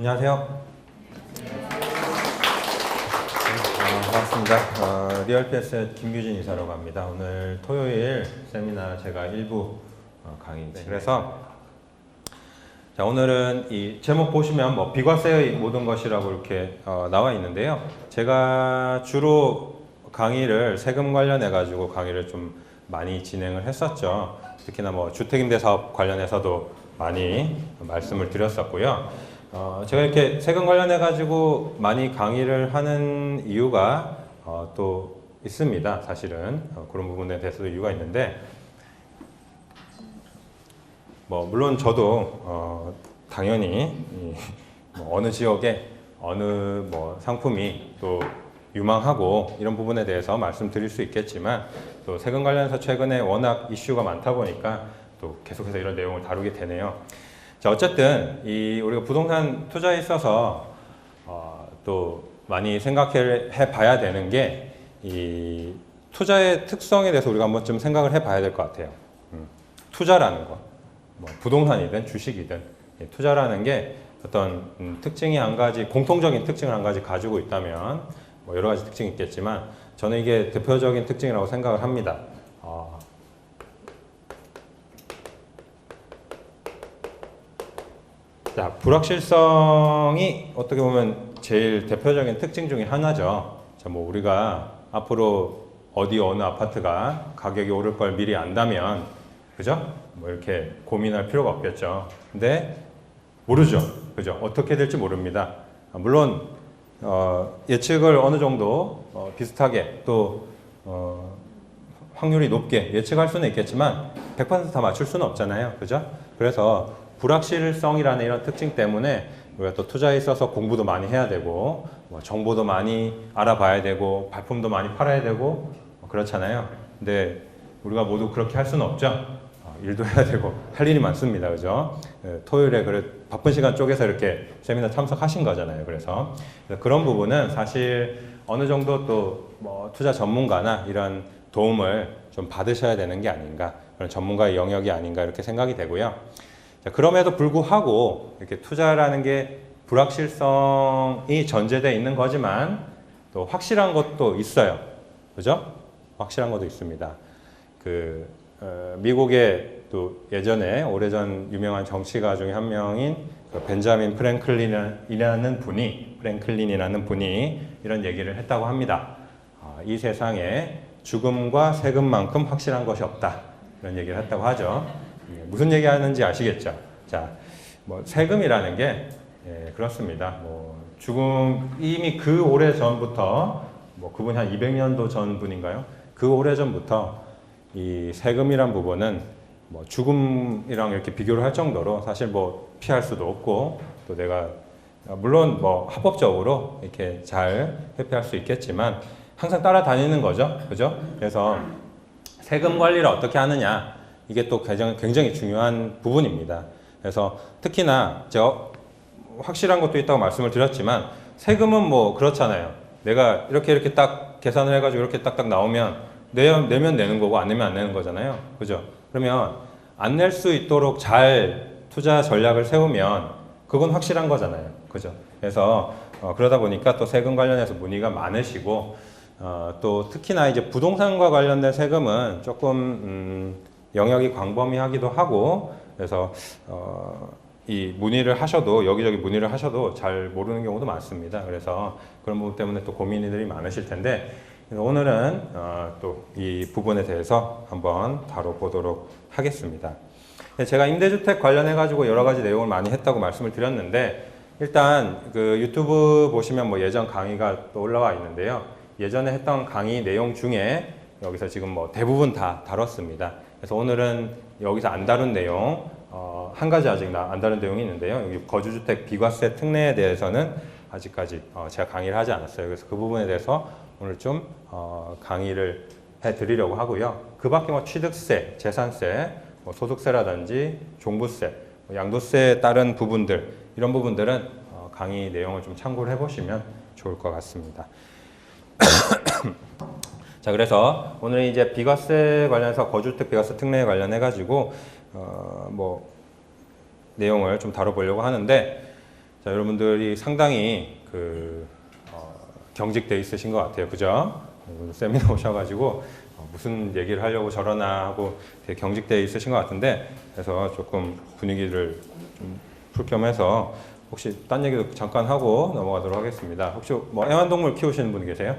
안녕하세요. 반갑습니다. 리얼PS의 김규진 이사라고 합니다. 오늘 토요일 세미나 제가 일부 강의인데, 그래서 자, 오늘은 이 제목 보시면 뭐 비과세의 모든 것이라고 이렇게 나와 있는데요. 제가 주로 강의를 세금 관련해 가지고 강의를 좀 많이 진행을 했었죠. 특히나 뭐 주택임대 사업 관련해서도 많이 말씀을 드렸었고요. 제가 이렇게 세금 관련해 가지고 많이 강의를 하는 이유가 또 있습니다. 사실은 그런 부분에 대해서도 이유가 있는데, 뭐 물론 저도 당연히 뭐 어느 지역에 어느 뭐 상품이 또 유망하고 이런 부분에 대해서 말씀드릴 수 있겠지만, 또 세금 관련해서 최근에 워낙 이슈가 많다 보니까 또 계속해서 이런 내용을 다루게 되네요. 자, 어쨌든 우리가 부동산 투자에 있어서 또 많이 생각해 봐야 되는 게 이 투자의 특성에 대해서 우리가 한번 좀 생각을 해 봐야 될 것 같아요. 투자라는 거, 뭐 부동산이든 주식이든 투자라는 게 어떤 특징이 한 가지, 공통적인 특징을 한 가지 가지고 있다면 뭐 여러 가지 특징이 있겠지만, 저는 이게 대표적인 특징이라고 생각을 합니다. 자, 불확실성이 어떻게 보면 제일 대표적인 특징 중에 하나죠. 자, 뭐 우리가 앞으로 어디 어느 아파트가 가격이 오를 걸 미리 안다면, 그죠? 뭐 이렇게 고민할 필요가 없겠죠. 근데 모르죠. 그죠? 어떻게 될지 모릅니다. 물론 예측을 어느 정도 비슷하게 또 확률이 높게 예측할 수는 있겠지만 100% 다 맞출 수는 없잖아요. 그죠? 그래서 불확실성이라는 이런 특징 때문에 우리가 또 투자에 있어서 공부도 많이 해야 되고, 뭐 정보도 많이 알아봐야 되고, 발품도 많이 팔아야 되고, 그렇잖아요. 근데 우리가 모두 그렇게 할 수는 없죠. 일도 해야 되고 할 일이 많습니다. 그죠? 토요일에 그래 바쁜 시간 쪼개서 이렇게 세미나 참석하신 거잖아요. 그래서 그런 부분은 사실 어느 정도 또 뭐 투자 전문가나 이런 도움을 좀 받으셔야 되는 게 아닌가, 그런 전문가의 영역이 아닌가 이렇게 생각이 되고요. 자, 그럼에도 불구하고 이렇게 투자라는 게 불확실성이 전제되어 있는 거지만 또 확실한 것도 있어요. 그죠? 확실한 것도 있습니다. 미국의 또 예전에 오래전 유명한 정치가 중에 한 명인 벤자민 프랭클린이라는 분이 이런 얘기를 했다고 합니다. 이 세상에 죽음과 세금만큼 확실한 것이 없다, 이런 얘기를 했다고 하죠. 무슨 얘기 하는지 아시겠죠? 자, 뭐 세금이라는 게 그렇습니다. 뭐 죽음, 이미 그 오래 전부터, 뭐 그분이 한 200년도 전 분인가요? 그 오래 전부터 이 세금이란 부분은 뭐 죽음이랑 이렇게 비교를 할 정도로 사실 뭐 피할 수도 없고, 또 내가 물론 뭐 합법적으로 이렇게 잘 회피할 수 있겠지만 항상 따라다니는 거죠. 그죠? 그래서 세금 관리를 어떻게 하느냐, 이게 또 굉장히 중요한 부분입니다. 그래서 특히나 제가 확실한 것도 있다고 말씀을 드렸지만, 세금은 뭐 그렇잖아요. 내가 이렇게 딱 계산을 해가지고 이렇게 딱딱 나오면 내면 내는 거고, 안 내면 안 내는 거잖아요. 그죠? 그러면 안 낼 수 있도록 잘 투자 전략을 세우면 그건 확실한 거잖아요. 그죠? 그래서 그러다 보니까 또 세금 관련해서 문의가 많으시고, 또 특히나 이제 부동산과 관련된 세금은 조금 영역이 광범위하기도 하고, 그래서 이 문의를 하셔도, 여기저기 문의를 하셔도 잘 모르는 경우도 많습니다. 그래서 그런 부분 때문에 또 고민들이 많으실 텐데, 오늘은 또 이 부분에 대해서 한번 다뤄보도록 하겠습니다. 제가 임대주택 관련해 가지고 여러 가지 내용을 많이 했다고 말씀을 드렸는데, 일단 그 유튜브 보시면 뭐 예전 강의가 또 올라와 있는데요. 예전에 했던 강의 내용 중에 여기서 지금 뭐 대부분 다 다뤘습니다. 그래서 오늘은 여기서 안 다룬 내용, 한 가지 아직 안 다룬 내용이 있는데요. 여기 거주주택 비과세 특례에 대해서는 아직까지 제가 강의를 하지 않았어요. 그래서 그 부분에 대해서 오늘 좀 강의를 해드리려고 하고요. 그 밖에 뭐 취득세, 재산세, 뭐 소득세라든지 종부세, 뭐 양도세에 따른 부분들, 이런 부분들은 강의 내용을 좀 참고를 해보시면 좋을 것 같습니다. 자, 그래서 오늘 이제 비과세 관련해서 거주주택 비과세 특례에 관련해 가지고 뭐 내용을 좀 다뤄보려고 하는데, 자, 여러분들이 상당히 경직돼 있으신 것 같아요. 그죠? 세미나 오셔가지고 무슨 얘기를 하려고 저러나 하고 되게 경직돼 있으신 것 같은데, 그래서 조금 분위기를 좀 풀 겸 해서 혹시 딴 얘기도 잠깐 하고 넘어가도록 하겠습니다. 혹시 뭐 애완동물 키우시는 분 계세요?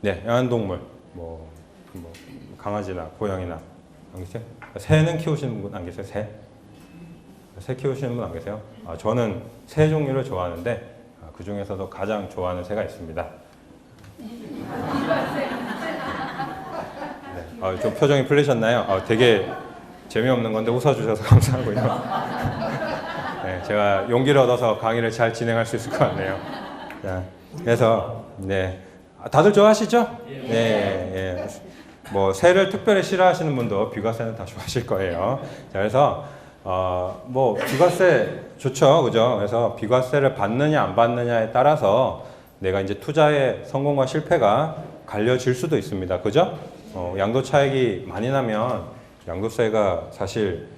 네, 애완동물. 뭐 강아지나 고양이나 안 계세요? 새는 키우시는 분 안 계세요? 새 키우시는 분 안 계세요? 저는 새 종류를 좋아하는데 그 중에서도 가장 좋아하는 새가 있습니다. 네, 좀 표정이 풀리셨나요? 되게 재미없는 건데 웃어주셔서 감사하고요. 네, 제가 용기를 얻어서 강의를 잘 진행할 수 있을 것 같네요. 자, 그래서 네, 다들 좋아하시죠? 네, 예. 뭐 새를 특별히 싫어하시는 분도 비과세는 다 좋아하실 거예요. 자, 그래서 뭐 비과세 좋죠, 그죠? 그래서 비과세를 받느냐 안 받느냐에 따라서 내가 이제 투자의 성공과 실패가 갈려질 수도 있습니다, 그죠? 양도 차익이 많이 나면 양도세가 사실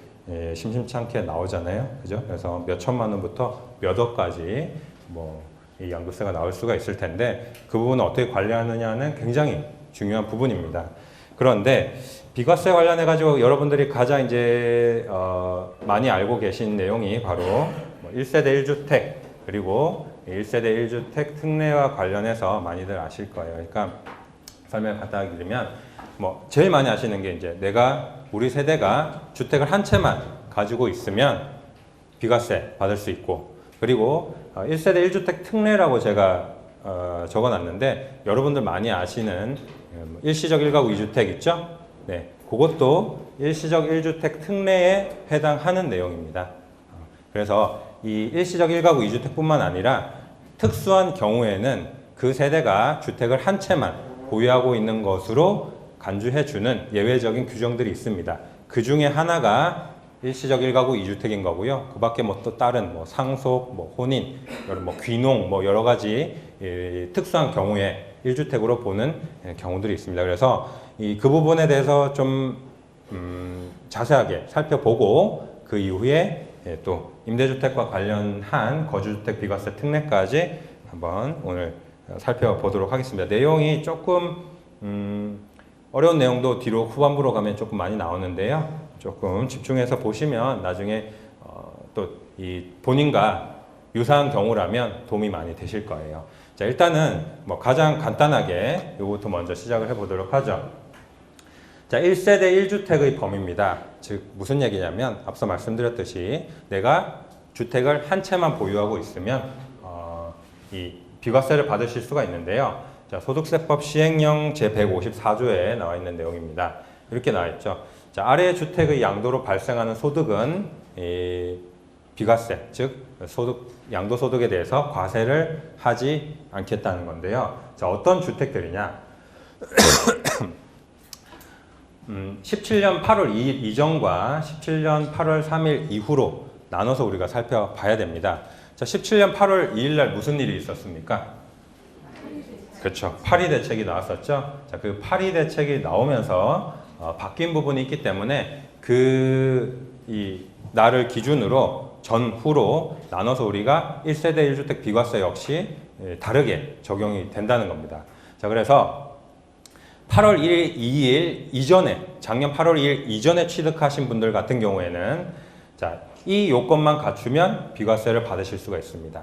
심심치 않게 나오잖아요, 그죠? 그래서 몇 천만 원부터 몇 억까지 뭐 이 양도세가 나올 수가 있을 텐데 그 부분을 어떻게 관리하느냐는 굉장히 중요한 부분입니다. 그런데 비과세 관련해 가지고 여러분들이 가장 이제 많이 알고 계신 내용이 바로 뭐 1세대 1주택 그리고 1세대 1주택 특례와 관련해서 많이들 아실 거예요. 그러니까 설명을 간단하게 드리면 뭐 제일 많이 아시는 게 이제 우리 세대가 주택을 한 채만 가지고 있으면 비과세 받을 수 있고, 그리고 1세대 1주택 특례라고 제가 적어놨는데 여러분들 많이 아시는 일시적 1가구 2주택 있죠? 네, 그것도 일시적 1주택 특례에 해당하는 내용입니다. 그래서 이 일시적 1가구 2주택뿐만 아니라 특수한 경우에는 그 세대가 주택을 한 채만 보유하고 있는 것으로 간주해주는 예외적인 규정들이 있습니다. 그 중에 하나가 일시적 1가구 2주택인 거고요. 그 밖에 뭐 또 다른 뭐 상속, 뭐 혼인, 뭐 귀농, 뭐 여러 가지 특수한 경우에 1주택으로 보는 경우들이 있습니다. 그래서 그 부분에 대해서 좀 자세하게 살펴보고 그 이후에 또 임대주택과 관련한 거주주택 비과세 특례까지 한번 오늘 살펴보도록 하겠습니다. 내용이 조금 어려운 내용도 뒤로 후반부로 가면 조금 많이 나오는데요. 조금 집중해서 보시면 나중에 또 이 본인과 유사한 경우라면 도움이 많이 되실 거예요. 자, 일단은 뭐 가장 간단하게 요거부터 먼저 시작을 해보도록 하죠. 자, 1세대 1주택의 범위입니다. 즉 무슨 얘기냐면 앞서 말씀드렸듯이 내가 주택을 한 채만 보유하고 있으면 이 비과세를 받으실 수가 있는데요. 자, 소득세법 시행령 제154조에 나와 있는 내용입니다. 이렇게 나와 있죠. 자, 아래 주택의 양도로 발생하는 소득은 비과세, 즉 양도소득에 대해서 과세를 하지 않겠다는 건데요. 자, 어떤 주택들이냐? 17년 8월 2일 이전과 17년 8월 3일 이후로 나눠서 우리가 살펴봐야 됩니다. 자, 17년 8월 2일 날 무슨 일이 있었습니까? 그렇죠. 파리 대책이 나왔었죠. 자, 그 파리 대책이 나오면서 바뀐 부분이 있기 때문에 이 날을 기준으로 전후로 나눠서 우리가 1세대 1주택 비과세 역시 다르게 적용이 된다는 겁니다. 자, 그래서 8월 1일, 2일 이전에, 작년 8월 2일 이전에 취득하신 분들 같은 경우에는 자, 이 요건만 갖추면 비과세를 받으실 수가 있습니다.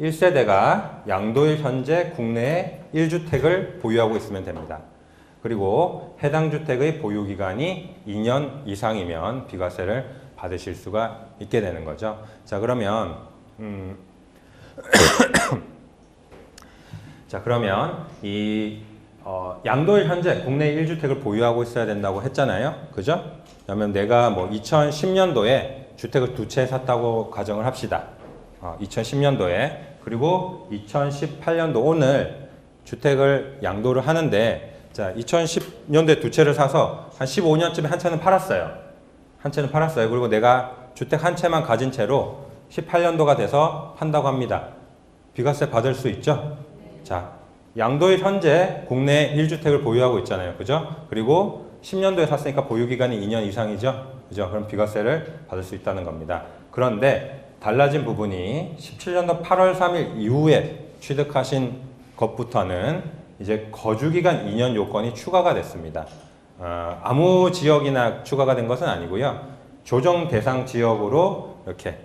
1세대가 양도일 현재 국내에 1주택을 보유하고 있으면 됩니다. 그리고 해당 주택의 보유기간이 2년 이상이면 비과세를 받으실 수가 있게 되는 거죠. 자, 그러면 이 양도일 현재 국내 1주택을 보유하고 있어야 된다고 했잖아요. 그죠? 그러면 내가 뭐 2010년도에 주택을 2채 샀다고 가정을 합시다. 2010년도에. 그리고 2018년도 오늘 주택을 양도를 하는데, 자, 2010년도에 2채를 사서 한 15년쯤에 한 채는 팔았어요. 한 채는 팔았어요. 그리고 내가 주택 한 채만 가진 채로 18년도가 돼서 판다고 합니다. 비과세 받을 수 있죠? 자, 양도일 현재 국내 1주택을 보유하고 있잖아요. 그죠? 그리고 10년도에 샀으니까 보유기간이 2년 이상이죠? 그죠? 그럼 비과세를 받을 수 있다는 겁니다. 그런데 달라진 부분이 17년도 8월 3일 이후에 취득하신 것부터는 이제 거주기간 2년 요건이 추가가 됐습니다. 아무 지역이나 추가가 된 것은 아니고요. 조정 대상 지역으로 이렇게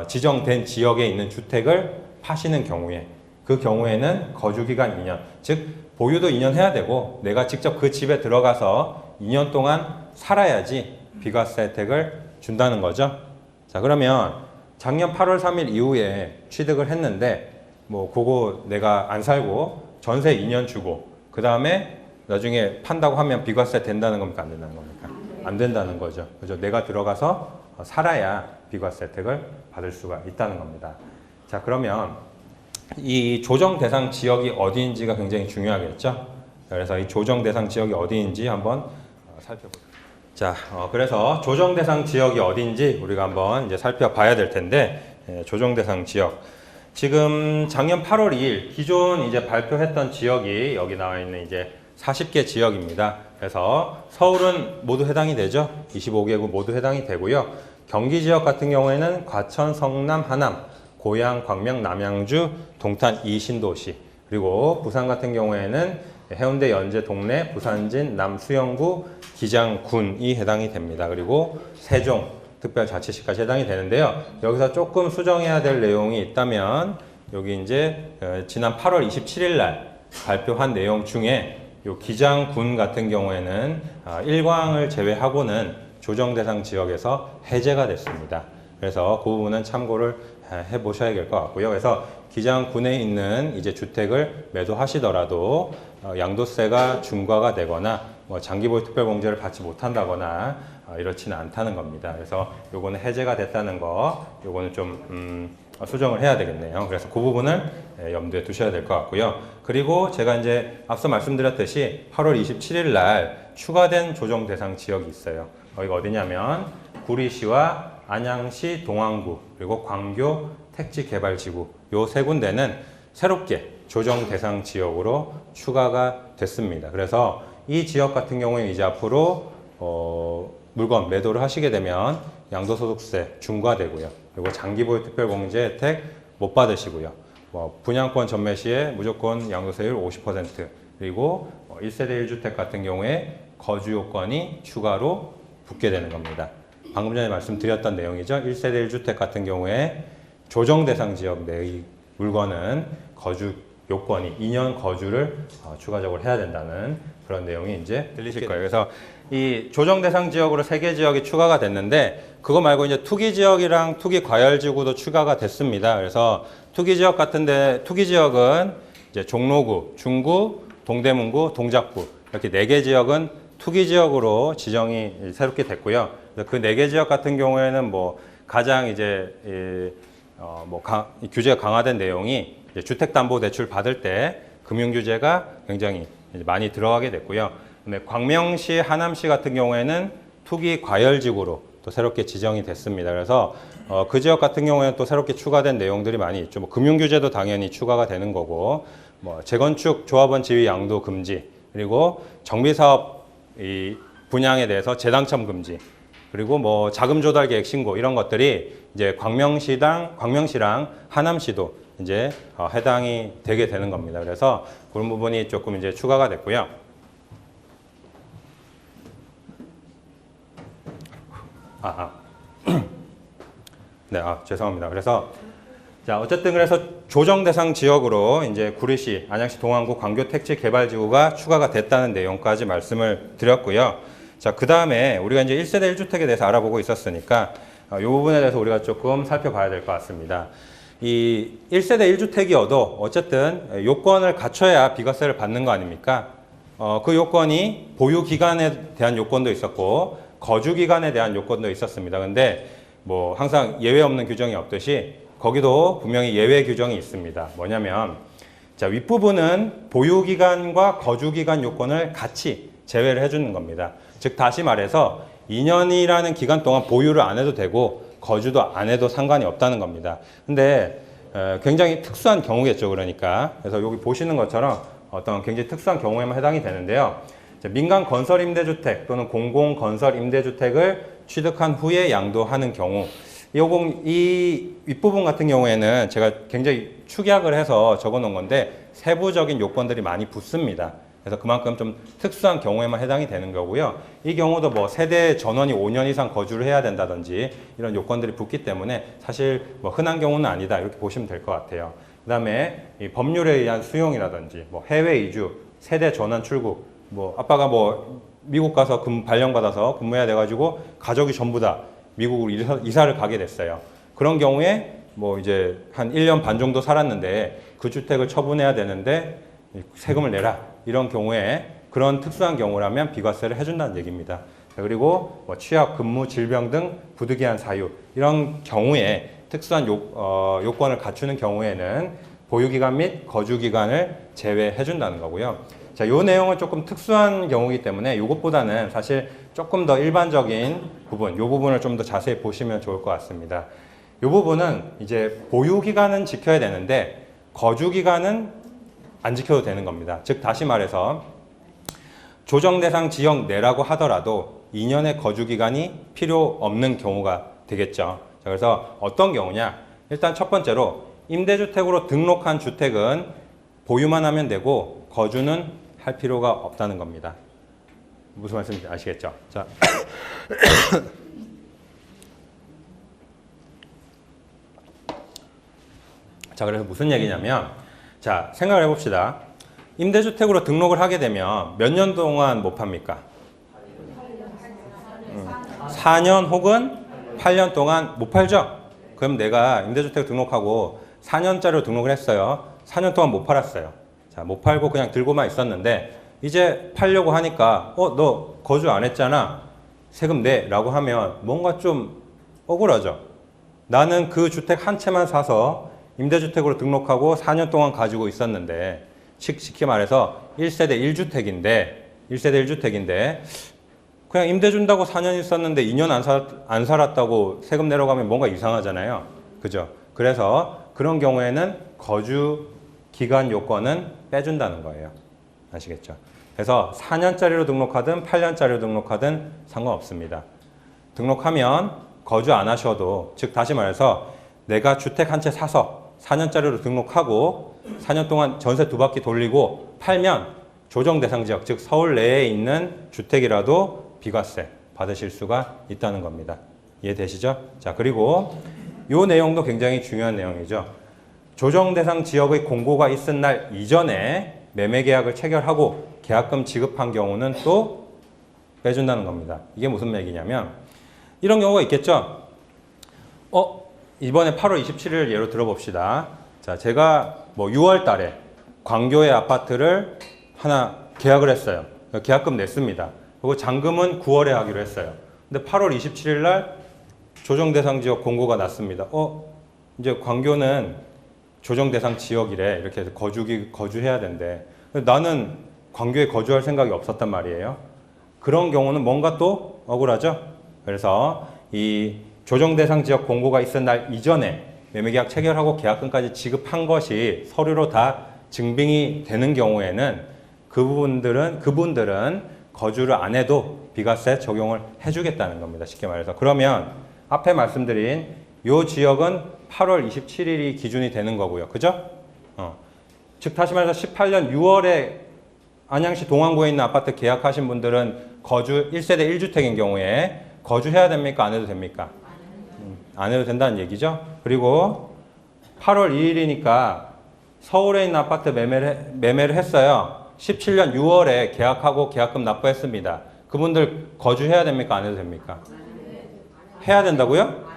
지정된 지역에 있는 주택을 파시는 경우에 그 경우에는 거주기간 2년, 즉 보유도 2년 해야 되고 내가 직접 그 집에 들어가서 2년 동안 살아야지 비과세 혜택을 준다는 거죠. 자, 그러면 작년 8월 3일 이후에 취득을 했는데 뭐 그거 내가 안 살고 전세 2년 주고 그 다음에 나중에 판다고 하면 비과세 된다는 겁니까? 안 된다는 겁니까? 안 된다는 거죠. 그죠? 내가 들어가서 살아야 비과세 혜택을 받을 수가 있다는 겁니다. 자, 그러면 이 조정 대상 지역이 어디인지가 굉장히 중요하겠죠. 그래서 이 조정 대상 지역이 어디인지 한번 살펴보겠습니다. 자, 그래서 조정 대상 지역이 어디인지 우리가 한번 이제 살펴봐야 될 텐데, 조정 대상 지역. 지금 작년 8월 2일 기존 이제 발표했던 지역이 여기 나와 있는 이제 40개 지역입니다. 그래서 서울은 모두 해당이 되죠. 25개국 모두 해당이 되고요. 경기 지역 같은 경우에는 과천, 성남, 하남, 고양, 광명, 남양주, 동탄 이 신도시, 그리고 부산 같은 경우에는 해운대, 연제, 동래, 부산진, 남수영구, 기장군이 해당이 됩니다. 그리고 세종 특별자치시까지 해당이 되는데요. 여기서 조금 수정해야 될 내용이 있다면 여기 이제 지난 8월 27일 날 발표한 내용 중에 요 기장군 같은 경우에는 일광을 제외하고는 조정 대상 지역에서 해제가 됐습니다. 그래서 그 부분은 참고를 해 보셔야 될 것 같고요. 그래서 기장군에 있는 이제 주택을 매도하시더라도 양도세가 중과가 되거나 뭐 장기보유 특별공제를 받지 못한다거나 이렇지는 않다는 겁니다. 그래서 요거는 해제가 됐다는 거, 요거는 좀 수정을 해야 되겠네요. 그래서 그 부분을 염두에 두셔야 될 것 같고요. 그리고 제가 이제 앞서 말씀드렸듯이 8월 27일 날 추가된 조정 대상 지역이 있어요. 여기가 어디냐면 구리시와 안양시 동안구 그리고 광교 택지개발지구 요 세 군데는 새롭게 조정 대상 지역으로 추가가 됐습니다. 그래서 이 지역 같은 경우에 이제 앞으로 물건 매도를 하시게 되면 양도소득세 중과되고요. 그리고 장기보유 특별공제 혜택 못 받으시고요. 분양권 전매 시에 무조건 양도세율 50% 그리고 1세대 1주택 같은 경우에 거주 요건이 추가로 붙게 되는 겁니다. 방금 전에 말씀드렸던 내용이죠. 1세대 1주택 같은 경우에 조정 대상 지역 내의 물건은 거주 요건이 2년 거주를 추가적으로 해야 된다는 그런 내용이 이제 들리실 거예요. 그래서 이 조정 대상 지역으로 3개 지역이 추가가 됐는데 그거 말고 이제 투기 지역이랑 투기 과열 지구도 추가가 됐습니다. 그래서 투기 지역 같은데 투기 지역은 이제 종로구, 중구, 동대문구, 동작구 이렇게 4개 지역은 투기 지역으로 지정이 새롭게 됐고요. 그 4개 지역 같은 경우에는 뭐 가장 이제 규제가 강화된 내용이 주택담보대출 받을 때 금융규제가 굉장히 많이 들어가게 됐고요. 근데 광명시, 하남시 같은 경우에는 투기 과열지구로 또 새롭게 지정이 됐습니다. 그래서 그 지역 같은 경우에는 또 새롭게 추가된 내용들이 많이 있죠. 뭐 금융규제도 당연히 추가가 되는 거고, 뭐 재건축 조합원 지위 양도 금지, 그리고 정비사업 이 분양에 대해서 재당첨 금지, 그리고 뭐 자금 조달 계획 신고 이런 것들이 이제 광명시랑 하남시도 이제 해당이 되게 되는 겁니다. 그래서 그런 부분이 조금 이제 추가가 됐고요. 네, 죄송합니다. 그래서 자, 어쨌든 그래서 조정 대상 지역으로 이제 구리시, 안양시, 동안구, 광교 택지 개발지구가 추가가 됐다는 내용까지 말씀을 드렸고요. 자, 그 다음에 우리가 이제 1세대 1주택에 대해서 알아보고 있었으니까 이 부분에 대해서 우리가 조금 살펴봐야 될 것 같습니다. 이 1세대 1주택이어도 어쨌든 요건을 갖춰야 비과세를 받는 거 아닙니까? 그 요건이 보유 기간에 대한 요건도 있었고 거주 기간에 대한 요건도 있었습니다. 근데 뭐 항상 예외 없는 규정이 없듯이 거기도 분명히 예외 규정이 있습니다. 뭐냐면 자, 윗부분은 보유 기간과 거주 기간 요건을 같이 제외를 해주는 겁니다. 즉 다시 말해서 2년이라는 기간 동안 보유를 안 해도 되고 거주도 안 해도 상관이 없다는 겁니다. 근데 굉장히 특수한 경우겠죠. 그러니까 그래서 여기 보시는 것처럼 어떤 굉장히 특수한 경우에만 해당이 되는데요. 민간 건설 임대주택 또는 공공 건설 임대주택을 취득한 후에 양도하는 경우, 이 윗부분 같은 경우에는 제가 굉장히 축약을 해서 적어 놓은 건데 세부적인 요건들이 많이 붙습니다. 그래서 그만큼 좀 특수한 경우에만 해당이 되는 거고요. 이 경우도 뭐 세대 전원이 5년 이상 거주를 해야 된다든지 이런 요건들이 붙기 때문에 사실 뭐 흔한 경우는 아니다 이렇게 보시면 될 것 같아요. 그 다음에 이 법률에 의한 수용이라든지 뭐 해외 이주, 세대 전환 출국, 뭐 아빠가 뭐 미국 가서 발령받아서 근무해야 돼가지고 가족이 전부 다 미국으로 이사를 가게 됐어요. 그런 경우에 뭐 이제 한 1년 반 정도 살았는데 그 주택을 처분해야 되는데 세금을 내라. 이런 경우에 그런 특수한 경우라면 비과세를 해준다는 얘기입니다. 그리고 뭐 취약, 근무, 질병 등 부득이한 사유 이런 경우에 특수한 요건을 갖추는 경우에는 보유기간 및 거주기간을 제외해준다는 거고요. 자, 요 내용은 조금 특수한 경우이기 때문에 이것보다는 사실 조금 더 일반적인 부분, 요 부분을 좀 더 자세히 보시면 좋을 것 같습니다. 요 부분은 이제 보유기간은 지켜야 되는데 거주기간은 안 지켜도 되는 겁니다. 즉 다시 말해서 조정 대상 지역 내라고 하더라도 2년의 거주기간이 필요 없는 경우가 되겠죠. 자, 그래서 어떤 경우냐? 일단 첫 번째로 임대주택으로 등록한 주택은 보유만 하면 되고 거주는 할 필요가 없다는 겁니다. 무슨 말씀인지 아시겠죠? 자, 자 그래서 무슨 얘기냐면 자 생각을 해봅시다. 임대주택으로 등록을 하게 되면 몇 년 동안 못 팝니까? 4년 혹은 8년 동안 못 팔죠? 그럼 내가 임대주택 등록하고 4년짜리로 등록을 했어요. 4년 동안 못 팔았어요. 자, 못 팔고 그냥 들고만 있었는데 이제 팔려고 하니까 너 거주 안 했잖아. 세금 내 라고 하면 뭔가 좀 억울하죠. 나는 그 주택 한 채만 사서 임대주택으로 등록하고 4년 동안 가지고 있었는데 쉽게 말해서 1세대 1주택인데 그냥 임대 준다고 4년 있었는데 2년 안 살았다고 세금 내러 가면 뭔가 이상하잖아요. 그죠? 그래서 그런 경우에는 거주 기간 요건은 빼준다는 거예요. 아시겠죠? 그래서 4년짜리로 등록하든 8년짜리로 등록하든 상관없습니다. 등록하면 거주 안 하셔도, 즉 다시 말해서 내가 주택 한 채 사서 4년짜리로 등록하고 4년 동안 전세 2바퀴 돌리고 팔면 조정 대상 지역, 즉 서울 내에 있는 주택이라도 비과세 받으실 수가 있다는 겁니다. 이해되시죠? 자, 그리고 이 내용도 굉장히 중요한 내용이죠. 조정 대상 지역의 공고가 있은 날 이전에 매매 계약을 체결하고 계약금 지급한 경우는 또 빼준다는 겁니다. 이게 무슨 얘기냐면 이런 경우가 있겠죠. 이번에 8월 27일 예로 들어봅시다. 자, 제가 뭐 6월 달에 광교의 아파트를 하나 계약을 했어요. 계약금 냈습니다. 그리고 잔금은 9월에 하기로 했어요. 근데 8월 27일 날 조정 대상 지역 공고가 났습니다. 이제 광교는 조정 대상 지역이래. 이렇게 해서 거주해야 된대. 나는 광교에 거주할 생각이 없었단 말이에요. 그런 경우는 뭔가 또 억울하죠? 그래서 이 조정 대상 지역 공고가 있은 날 이전에 매매계약 체결하고 계약금까지 지급한 것이 서류로 다 증빙이 되는 경우에는 그분들은 거주를 안 해도 비과세 적용을 해주겠다는 겁니다. 쉽게 말해서. 그러면 앞에 말씀드린 이 지역은 8월 27일이 기준이 되는 거고요. 그죠? 즉 다시 말해서 18년 6월에 안양시 동안구에 있는 아파트 계약하신 분들은 거주 1세대 1주택인 경우에 거주해야 됩니까? 안 해도 됩니까? 안 해도 된다는 얘기죠. 그리고 8월 2일이니까 서울에 있는 아파트 매매를 했어요. 17년 6월에 계약하고 계약금 납부했습니다. 그분들 거주해야 됩니까? 안 해도 됩니까? 해야 된다고요?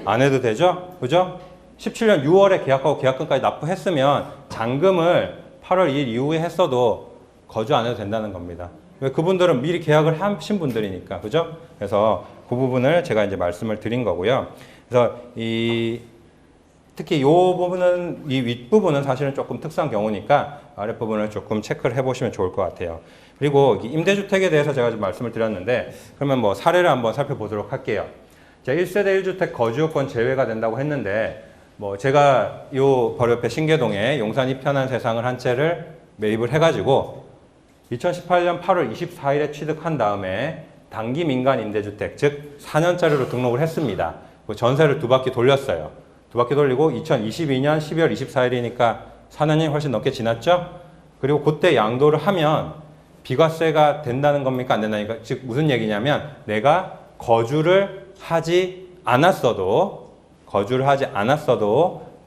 안 해도 되죠? 그죠? 17년 6월에 계약하고 계약금까지 납부했으면 잔금을 8월 2일 이후에 했어도 거주 안 해도 된다는 겁니다. 왜? 그분들은 미리 계약을 하신 분들이니까. 그죠? 그래서 그 부분을 제가 이제 말씀을 드린 거고요. 그래서 특히 이 부분은, 이 윗부분은 사실은 조금 특수한 경우니까 아랫부분을 조금 체크를 해보시면 좋을 것 같아요. 그리고 임대주택에 대해서 제가 좀 말씀을 드렸는데, 그러면 뭐 사례를 한번 살펴보도록 할게요. 자, 1세대 1주택 거주요건 제외가 된다고 했는데, 뭐 제가 요 바로 옆에 신계동에 용산 이편한 세상을 한 채를 매입을 해가지고 2018년 8월 24일에 취득한 다음에 단기 민간 임대주택, 즉 4년짜리로 등록을 했습니다. 그 전세를 2바퀴 돌렸어요. 2바퀴 돌리고 2022년 12월 24일이니까 4년이 훨씬 넘게 지났죠? 그리고 그때 양도를 하면 비과세가 된다는 겁니까? 안 된다니까? 즉 무슨 얘기냐면 내가 거주를 하지 않았어도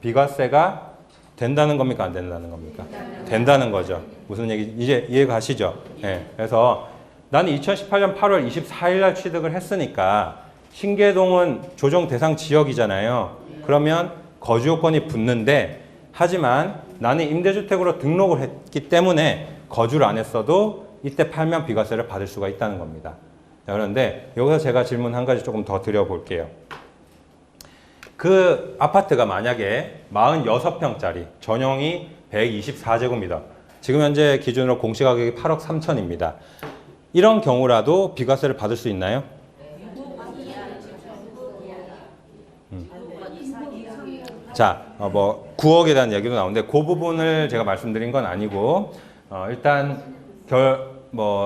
비과세가 된다는 겁니까? 안 된다는 겁니까? 된다는 거죠. 무슨 얘기 이제 이해가 가시죠? 네. 그래서 나는 2018년 8월 24일 날 취득을 했으니까 신계동은 조정 대상 지역이잖아요. 그러면 거주 요건이 붙는데 하지만 나는 임대주택으로 등록을 했기 때문에 거주를 안 했어도 이때 팔면 비과세를 받을 수가 있다는 겁니다. 자, 그런데 여기서 제가 질문 한 가지 조금 더 드려볼게요. 그 아파트가 만약에 46평짜리 전용이 124제곱미터 지금 현재 기준으로 공시가격이 8억 3천입니다. 이런 경우라도 비과세를 받을 수 있나요? 자, 뭐 9억에 대한 얘기도 나오는데 그 부분을 제가 말씀드린 건 아니고 일단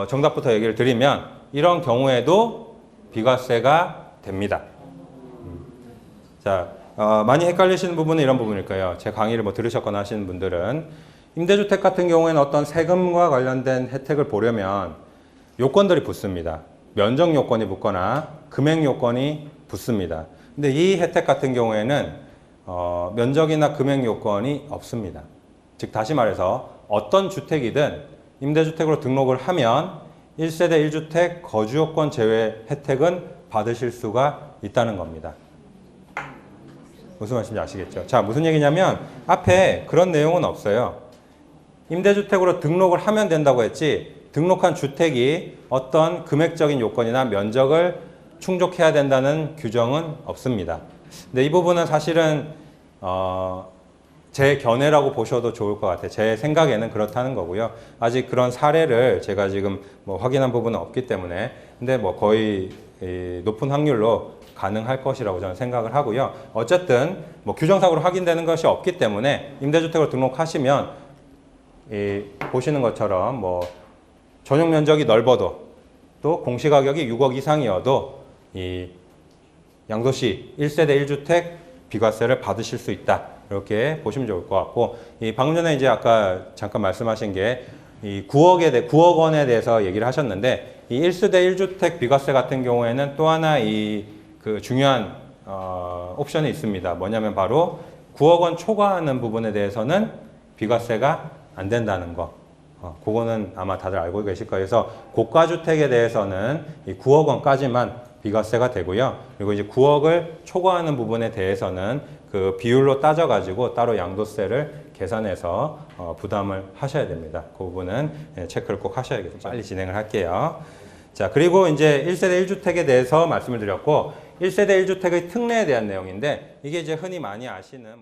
정답부터 얘기를 드리면 이런 경우에도 비과세가 됩니다. 자, 많이 헷갈리시는 부분은 이런 부분일 거예요. 제 강의를 뭐 들으셨거나 하시는 분들은 임대주택 같은 경우에는 어떤 세금과 관련된 혜택을 보려면 요건들이 붙습니다. 면적 요건이 붙거나 금액 요건이 붙습니다. 근데 이 혜택 같은 경우에는 면적이나 금액 요건이 없습니다. 즉 다시 말해서 어떤 주택이든 임대주택으로 등록을 하면 1세대 1주택 거주요건 제외 혜택은 받으실 수가 있다는 겁니다. 무슨 말씀인지 아시겠죠? 자, 무슨 얘기냐면 앞에 그런 내용은 없어요. 임대주택으로 등록을 하면 된다고 했지 등록한 주택이 어떤 금액적인 요건이나 면적을 충족해야 된다는 규정은 없습니다. 근데 이 부분은 사실은 제 견해라고 보셔도 좋을 것 같아요. 제 생각에는 그렇다는 거고요. 아직 그런 사례를 제가 지금 뭐 확인한 부분은 없기 때문에 근데 뭐 거의 높은 확률로 가능할 것이라고 저는 생각을 하고요. 어쨌든 뭐 규정상으로 확인되는 것이 없기 때문에 임대주택으로 등록하시면 보시는 것처럼 뭐 전용 면적이 넓어도 또 공시가격이 6억 이상이어도 이 양도시 1세대 1주택 비과세를 받으실 수 있다. 이렇게 보시면 좋을 것 같고 방금 전에 이제 아까 잠깐 말씀하신 게 이 9억 원에 대해서 얘기를 하셨는데 이 1세대 1주택 비과세 같은 경우에는 또 하나 그 중요한 옵션이 있습니다. 뭐냐면 바로 9억 원 초과하는 부분에 대해서는 비과세가 안 된다는 거. 그거는 아마 다들 알고 계실 거예요. 그래서 고가주택에 대해서는 이 9억 원까지만 비과세가 되고요. 그리고 이제 9억을 초과하는 부분에 대해서는 그 비율로 따져가지고 따로 양도세를 계산해서 부담을 하셔야 됩니다. 그 부분은 체크를 꼭 하셔야겠죠. 빨리 진행을 할게요. 자, 그리고 이제 1세대 1주택에 대해서 말씀을 드렸고 1세대 1주택의 특례에 대한 내용인데 이게 이제 흔히 많이 아시는